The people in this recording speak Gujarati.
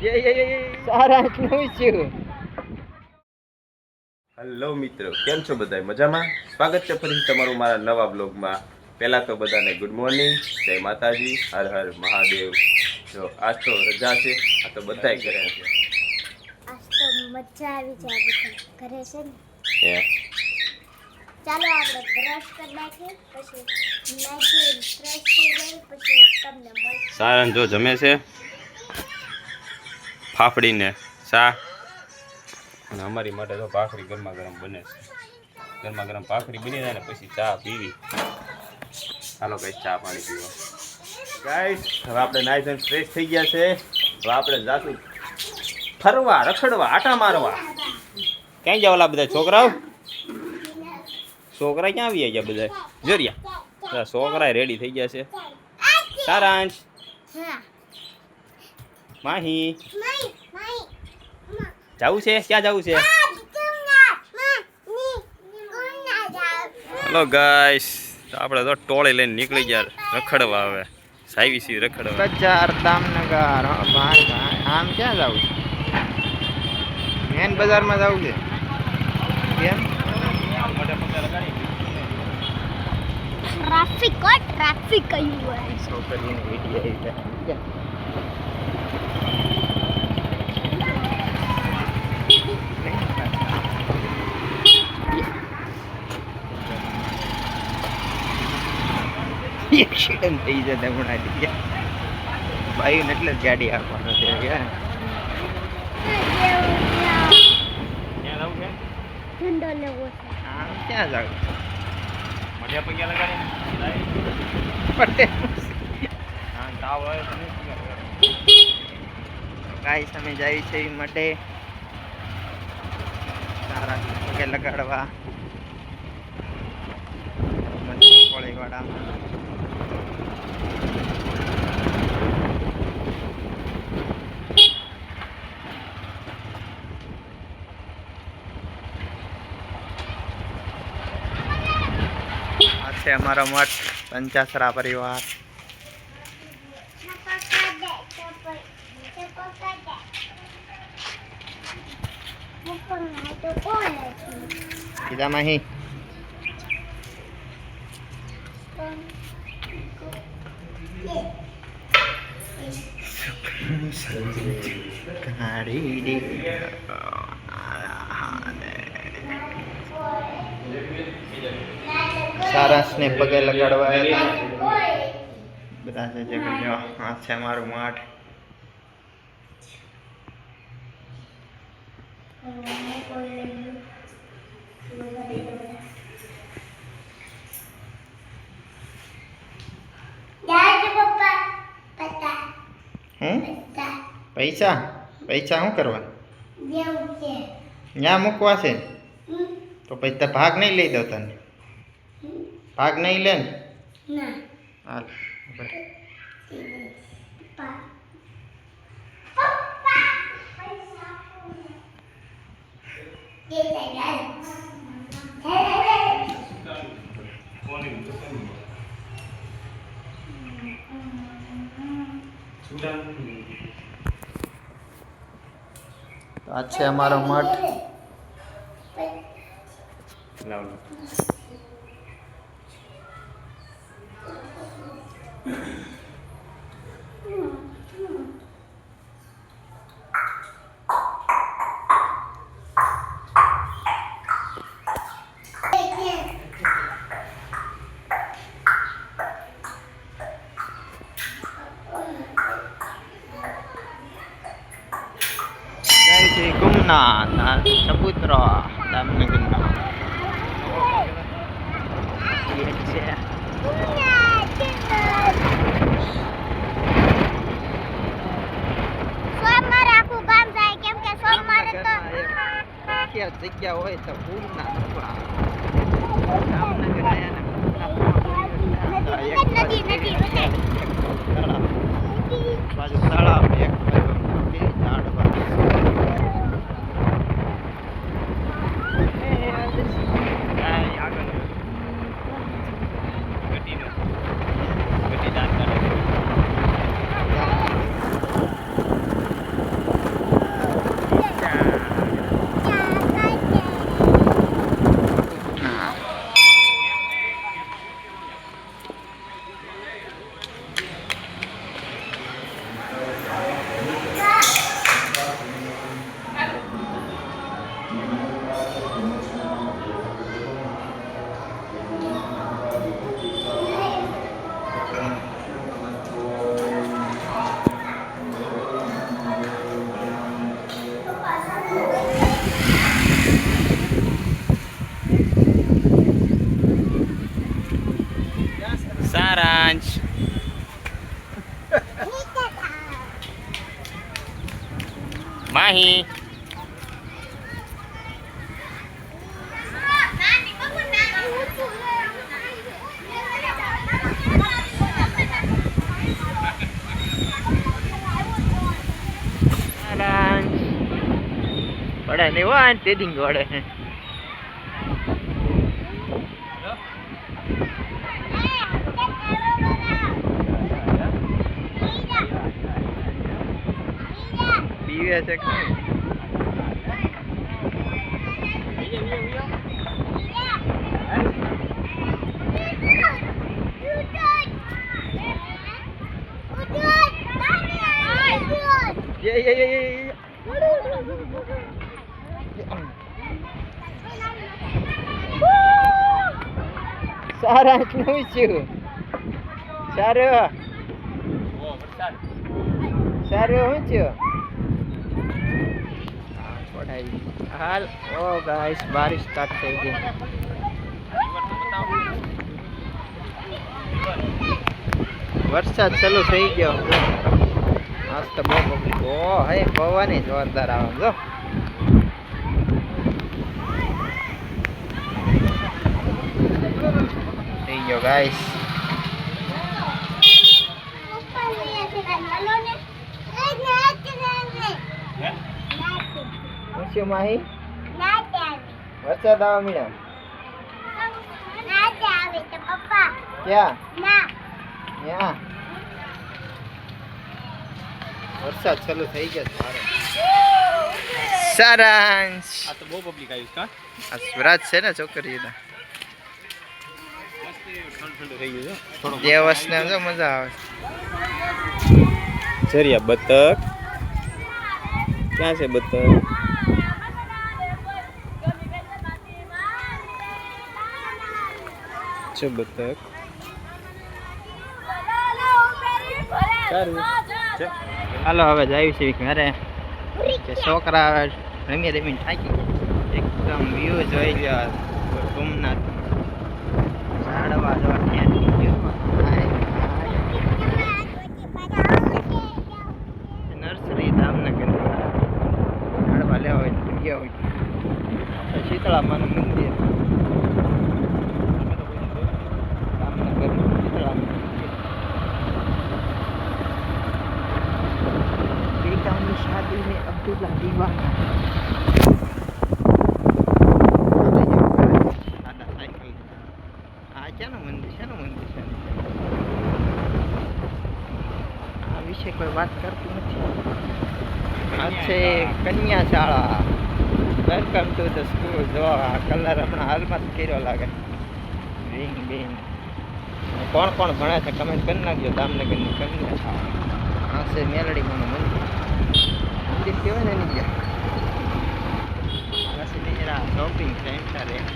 હેલો મિત્રો, કેમ છો બધા? મજામાં? સ્વાગત છે ફરી તમારું મારા નવા બ્લોગમાં. પહેલા તો બધાને ગુડ મોર્નિંગ, જય માતાજી, હર હર મહાદેવ. જો આજ તો રજા છે, આ તો બધાય ઘરે છે. આજ તો મજા આવી જાય બધા ઘરે છે ને. ચાલો આપણે બ્રશ કરી નાખીએ, પછી નાખીએ ફ્રેશ થઈ જાય, પછી તમને મળશે. સારન જો જમે છે ફાફડીને ચા, અને અમારી માટે તો ભાખરી ગરમા ગરમ બને છે. ગરમા ગરમ ભાખરી બની જાય ને પછી ચા પીવી. ચાલો કઈ ચા પાણી પીવા. ગાઈસ હવે આપણે નાઈ ધોઈને ફ્રેશ થઈ ગયા છે. હવે આપણે જાશું ફરવા, રખડવા, આટા મારવા. ક્યાં ગયા ઓલા બધા છોકરાઓ? છોકરા ક્યાં આવી ગયા બધા? જોરિયા છોકરા રેડી થઈ ગયા છે. સારાંશ, માહી જવું છે? ક્યાં જવું છે? હેલો ગાઈસ, આપણે તો ટોળી લઈને નીકળી ગયા રખડવા. હવે સાઈવી સી રખડવા બજાર દામનગર. આમ ક્યાં જવું છે? મેન બજારમાં જવું છે. કેમ? ટ્રાફિક કયું હોય? છોકરીની વિડીયો એક્સિડન્ટ થઈ જતા હમણાં ભાઈ ને એટલે જ ગાડી આપવાનો છે. ઠંડો લેવો છે. આમ ક્યાં જાવ? મઢિયા પગ્યા લગાડી ગાય સામે જાય છે માટે સારા પગે લગાડવા કોળીવાડામાં. આ છે અમારો મઠ પંચાસરા પરિવાર. કીધા માહી સારસ ને પગે લગાડવા બધા છે. આ છે અમારું માઠ. પૈસા પૈસા શું કરવા? ત્યાં મૂકવા છે. તો પછી ભાગ નહીં લઈ દો તને? ભાગ નહીં લે ને? હાલ આ છે અમારો મઠ. ગુમનાથ સપુત્રા દામનગરના જગ્યા હોય તો પૂરના દામનગર બાજુ તળાવ એક ઝાડવા. માહી પડે નહીં હો આ તેડિંગ વડે પીવે છે કે નહીં? ये સારા શું છું સારું સારું શું છું હાલ ઓ ગાઈસ બારિશ સ્ટાર્ટ થઈ ગઈ વરસાદ ચાલુ થઈ ગયો આજ તો બહુ પબ્લિક ઓ હે પવન જોરદાર આવે જો થઈ ગયો ગાઈસ શું માહી વરસાદ આવે મીણા ક્યાં ત્યાં વરસાદ ચાલુ થઈ ગયો સારાંશ આ તો બહુ પબ્લિક આવ્યું કા આ સ્વરાજ છે ને છોકરીના ઠંડુ થઈ ગયું છે દેવસને જો મજા આવે જરિયા બતક ક્યાં છે બતક છે બતક હાલો હવે જાય છે ઘરે કે છોકરા રમી રમીને થાકી એકદમ વ્યૂ જોઈ લ્યો સોમનાથ ઝાડવા જો નર્સરી દામનગર ઝાડવા લેવા હોય તો ગયા હોય શીતળા માનું મંદિર દામનગર શીતળા की शादी में अब्दुल्ला दीवाना आधा साइकिल आ क्या ना मंदिर है आ विषय कोई बात करती नहीं आज से कन्या शाला वेलकम टू द स्कूल जो आ कलर अपना हाल मत करो लागे रिंग बिंग कौन कौन भणे છે કમેન્ટ કરી નાખજો દામનગરની કન્યા શાળા આ છે મેલડી માનું મંદિર મંદિર કેવાય ને એની ગયા શોપિંગ સેન્ટર એક